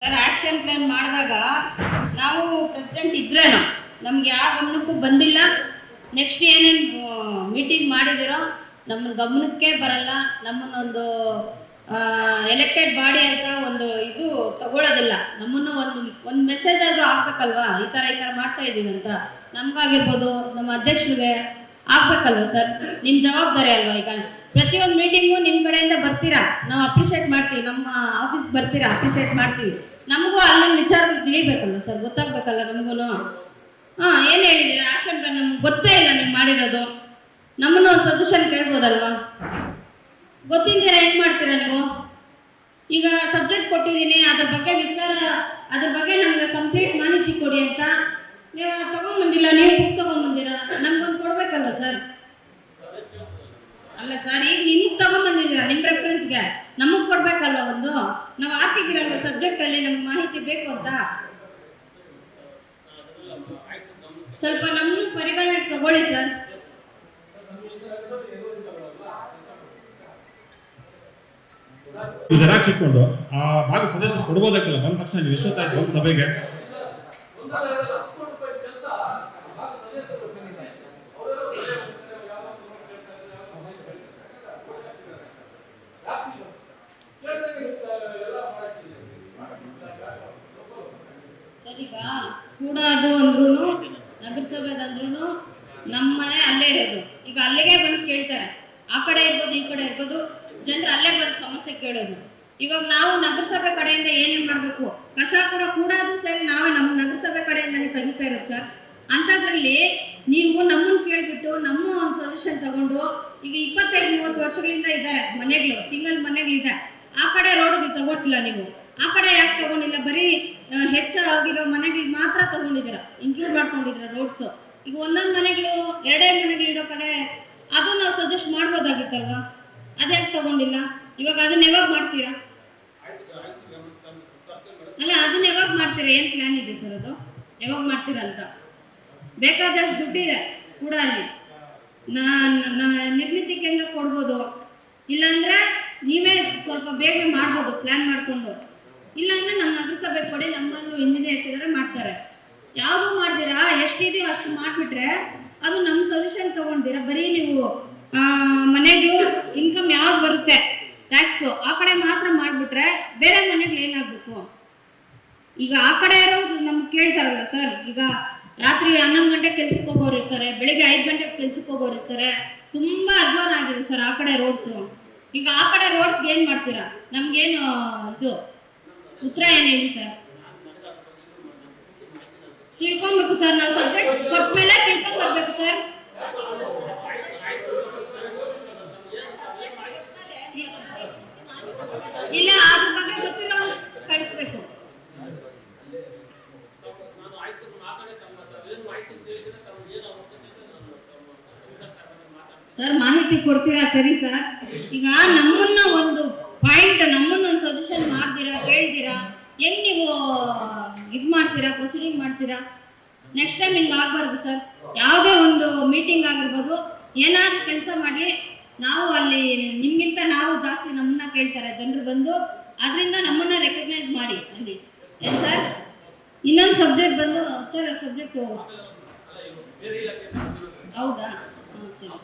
Sir action plan ಮಾಡಿದಾಗ ನಾವು president ಇದ್ರೇನೋ ನಮ್ಗೆ ಯಾವ ಗಮನಕ್ಕೂ ಬಂದಿಲ್ಲ. ನೆಕ್ಸ್ಟ್ ಏನೇನು ಮೀಟಿಂಗ್ ಮಾಡಿದಿರೋ ನಮ್ಮ ಗಮನಕ್ಕೆ ಬರಲ್ಲ. ನಮ್ಮನ್ನೊಂದು ಎಲೆಕ್ಟೆಡ್ ಬಾಡಿ ಅಂತ ಒಂದು ಇದು ತಗೊಳ್ಳೋದಿಲ್ಲ. ನಮ್ಮನ್ನು ಒಂದು ಮೆಸೇಜ್ ಆದರೂ ಹಾಕ್ಬೇಕಲ್ವಾ, ಈ ಥರ ಮಾಡ್ತಾ ಇದ್ದೀವಿ ಅಂತ ನಮಗಾಗಿರ್ಬೋದು, ನಮ್ಮ ಅಧ್ಯಕ್ಷರಿಗೆ ಆಗ್ಬೇಕಲ್ವ ಸರ್. ನಿಮ್ಮ ಜವಾಬ್ದಾರಿ ಅಲ್ವಾ. ಈಗ ಪ್ರತಿಯೊಂದು ಮೀಟಿಂಗು ನಿಮ್ಮ ಕಡೆಯಿಂದ ಬರ್ತೀರಾ, ನಾವು ಅಪ್ರಿಷಿಯೇಟ್ ಮಾಡ್ತೀವಿ. ನಮ್ಮ ಆಫೀಸ್ ಬರ್ತೀರಾ, ಅಪ್ರಿಷಿಯೇಟ್ ಮಾಡ್ತೀವಿ. ನಮಗೂ ಅಲ್ಲೊಂದು ವಿಚಾರಗಳು ತಿಳಿಬೇಕಲ್ವ ಸರ್, ಗೊತ್ತಾಗ್ಬೇಕಲ್ಲ ನಮಗೂ. ಏನು ಹೇಳಿದ್ದೀರಾ ಆಕ್ಷನ್ ಪ್ಲಾನ್ ನಮ್ಗೆ ಗೊತ್ತೇ ಇಲ್ಲ ನೀವು ಮಾಡಿರೋದು. ನಮ್ಮನ್ನು ಒಂದು ಸಜೆಷನ್ ಕೇಳ್ಬೋದಲ್ವಾ. ಗೊತ್ತಿದ್ದೀರಾ ಏನು ಮಾಡ್ತೀರಾ ನೀವು? ಈಗ ಸಬ್ಜೆಕ್ಟ್ ಕೊಟ್ಟಿದ್ದೀನಿ, ಅದ್ರ ಬಗ್ಗೆ ವಿಚಾರ, ಅದ್ರ ಬಗ್ಗೆ ನಮ್ಗೆ ಕಂಪ್ಲೀಟ್ ಮಾಹಿತಿ ಕೊಡಿ ಅಂತ ನೀವು ತಗೊಂಡ್ಬಂದಿಲ್ಲ. ನೀವು ಬುಕ್ ತಗೊಂಡ್ಬಂದಿರ, ನಮ್ಗೊಂದು ಕೊಡ್ಬೇಕಲ್ವ ಸರ್. ಅಲ್ಲ ಸರ್, ಈಗ ನಿಮ್ಗೆ ತಗೊಂಡ್ಬಂದಿದ್ದೀರಾ ನಿಮ್ಮ ರೆಫರೆನ್ಸ್ಗೆ, ನಮಗೆ ಕೊಡ್ಬೇಕಲ್ವ. ಒಂದು ನಾವು ಹಾಕಿದ್ದೀರಲ್ವ ಸಬ್ಜೆಕ್ಟಲ್ಲಿ ನಮ್ಗೆ ಮಾಹಿತಿ ಬೇಕು ಅಂತ. ಸ್ವಲ್ಪ ನಮ್ಮನ್ನು ಪರಿಗಣನೆ ತಗೊಳ್ಳಿ ಸರ್. ಜೆರಾಕ್ಸ್ ಇಟ್ಕೊಂಡು ಆ ಭಾಗ ಸದಸ್ಯರು ಕೊಡ್ಬೋದಕ್ಕಲ್ಲ. ಬಂದ ತಕ್ಷಣ ನೀವು ಎಷ್ಟೊತ್ತಾಯ್ತು ಒಂದು ಸಭೆಗೆ? ಈಗ ಕೂಡ ಅದು ಅಂದ್ರೂ ನಗರಸಭೆದಂದ್ರೂ ನಮ್ಮ ಮನೆ ಅಲ್ಲೇ ಇರೋದು. ಈಗ ಅಲ್ಲಿಗೆ ಬಂದು ಕೇಳ್ತಾರೆ, ಆ ಕಡೆ ಇರ್ಬೋದು ಈ ಕಡೆ ಇರ್ಬೋದು, ಜನರು ಅಲ್ಲೇ ಬಂದು ಸಮಸ್ಯೆ ಕೇಳೋದು. ಇವಾಗ ನಾವು ನಗರಸಭೆ ಕಡೆಯಿಂದ ಏನೇನು ಮಾಡಬೇಕು, ಕಸ ಕೂಡ ಅದು ಸರಿ ನಾವೇ ನಮ್ಮ ನಗರಸಭೆ ಕಡೆಯಿಂದನೇ ತೆಗಿತಾ ಇರೋದು ಸರ್. ಅಂಥದ್ರಲ್ಲಿ ನೀವು ನಮ್ಮನ್ನು ಕೇಳಿಬಿಟ್ಟು ನಮ್ಮ ಒಂದು ಸಜೆಷನ್ ತಗೊಂಡು, ಈಗ 25-30 ವರ್ಷಗಳಿಂದ ಇದ್ದಾರೆ ಮನೆಗಳು, ಸಿಂಗಲ್ ಮನೆಗಳಿದೆ. ಆ ಕಡೆ ರೋಡ್ಗೆ ತಗೊಟ್ಟಿಲ್ಲ ನೀವು, ಆ ಕಡೆ ಯಾಕೆ ತಗೊಂಡಿಲ್ಲ? ಬರೀ ಹೆಚ್ಚಾಗಿರೋ ಮನೆಗಳಿಗೆ ಮಾತ್ರ ತಗೊಂಡಿದ್ದೀರ, ಇನ್ಕ್ಲೂಡ್ ಮಾಡ್ಕೊಂಡಿದ್ದೀರ ರೋಡ್ಸು. ಈಗ ಒಂದೊಂದು ಮನೆಗಳು 2 ಮನೆಗಳಿರೋ ಕಡೆ ಅದು ನಾವು ಸಜೆಸ್ಟ್ ಮಾಡ್ಬೋದಾಗಿತ್ತಲ್ವಾ, ಅದ್ಯಾಕೆ ತಗೊಂಡಿಲ್ಲ? ಇವಾಗ ಅದನ್ನ ಯಾವಾಗ ಮಾಡ್ತೀರಾ? ಅಲ್ಲ, ಅದನ್ನ ಯಾವಾಗ ಮಾಡ್ತೀರಾ? ಏನು ಪ್ಲಾನ್ ಇದೆ ಸರ್ ಅದು? ಯಾವಾಗ ಮಾಡ್ತೀರಾ ಅಂತ? ಬೇಕಾದಷ್ಟು ದುಡ್ಡಿದೆ ಕೂಡ ಅಲ್ಲಿ, ನಿರ್ಮಿತಿ ಕೇಂದ್ರ ಕೊಡ್ಬೋದು. ಇಲ್ಲಾಂದ್ರೆ ನೀವೇ ಸ್ವಲ್ಪ ಬೇಗ ಮಾಡ್ಬೋದು ಪ್ಲಾನ್ ಮಾಡಿಕೊಂಡು. ಇಲ್ಲಾಂದ್ರೆ ನಮ್ಮ ನಗರಸಭೆ ಕೊಡಿ, ನಮ್ಮನ್ನು ಇಂಜಿನಿಯರ್ಸ್ ಇದ್ದಾರೆ ಮಾಡ್ತಾರೆ. ಯಾವುದು ಮಾಡ್ತೀರಾ, ಎಷ್ಟಿದೆಯೋ ಅಷ್ಟು ಮಾಡಿಬಿಟ್ರೆ ಅದು ನಮ್ಮ ಸೊಲ್ಯೂಷನ್ ತೊಗೊಂಡಿರಾ. ಬರೀ ನೀವು ಮನೆಗಳು ಇನ್ಕಮ್ ಯಾವ್ದು ಬರುತ್ತೆ ಟ್ಯಾಕ್ಸು ಆ ಕಡೆ ಮಾತ್ರ ಮಾಡಿಬಿಟ್ರೆ ಬೇರೆ ಮನೆಗಳು ಏನಾಗಬೇಕು? ಈಗ ಆ ಕಡೆ ಇರೋ ನಮ್ಗೆ ಕೇಳ್ತಾರಲ್ಲ ಸರ್. ಈಗ ರಾತ್ರಿ 11 ಗಂಟೆ ಕೆಲ್ಸಕ್ಕೆ ಹೋಗೋರು ಇರ್ತಾರೆ, ಬೆಳಿಗ್ಗೆ 5 ಗಂಟೆಗೆ ಕೆಲ್ಸಕ್ಕೆ ಹೋಗೋರು ಇರ್ತಾರೆ. ತುಂಬ ಅಧ್ವಾನ ಆಗಿದೆ ಸರ್ ಆ ಕಡೆ ರೋಡ್ಸು. ಈಗ ಆ ಕಡೆ ರೋಡ್ಸ್ಗೆ ಏನು ಮಾಡ್ತೀರಾ? ನಮಗೇನು ಇದು ಉತ್ತರ ಏನು ಹೇಳಿ ಸರ್? ತಿಳ್ಕೊಬೇಕು ಸರ್, ನಾವು ಸಬ್ಜೆಕ್ಟ್ ಕೊಟ್ಟ ಮೇಲೆ ತಿಳ್ಕೊಂಡು ಬರ್ಬೇಕು ಸರ್. ಇಲ್ಲ, ಅದ್ರ ಬಗ್ಗೆ ಗೊತ್ತಿರೋ ಕಳಿಸ್ಬೇಕು ಸರ್. ಮಾಹಿತಿ ಕೊಡ್ತೀರಾ? ಸರಿ ಸರ್. ಈಗ ನಮ್ಮನ್ನ ಒಂದು ಪಾಯಿಂಟ್, ನಮ್ಮನ್ನ ಒಂದು ಸಜೆಷನ್ ಮಾಡ್ತೀರಾ, ಕೇಳ್ತೀರಾ, ಹೆಂಗ್ ನೀವು ಇದು ಮಾಡ್ತೀರಾ, ಪ್ರೊಸೀಡಿಂಗ್ ಮಾಡ್ತೀರಾ? ನೆಕ್ಸ್ಟ್ ಟೈಮ್ ಹಿಂಗೆ ಆಗಬಾರ್ದು ಸರ್. ಯಾವುದೇ ಒಂದು ಮೀಟಿಂಗ್ ಆಗಿರ್ಬೋದು, ಏನಾದರೂ ಕೆಲಸ ಮಾಡಿ, ನಾವು ಅಲ್ಲಿ ನಿಮ್ಗಿಂತ ನಾವು ಜಾಸ್ತಿ ನಮ್ಮನ್ನ ಕೇಳ್ತಾರೆ ಜನರು ಬಂದು, ಅದರಿಂದ ನಮ್ಮನ್ನ ರೆಕಗ್ನೈಸ್ ಮಾಡಿ ಅಲ್ಲಿ. ಏನು ಸರ್? ಇನ್ನೊಂದು ಸಬ್ಜೆಕ್ಟ್ ಬಂದು ಸರ್, ಸಬ್ಜೆಕ್ಟು ಹೌದಾ? ಸರಿ.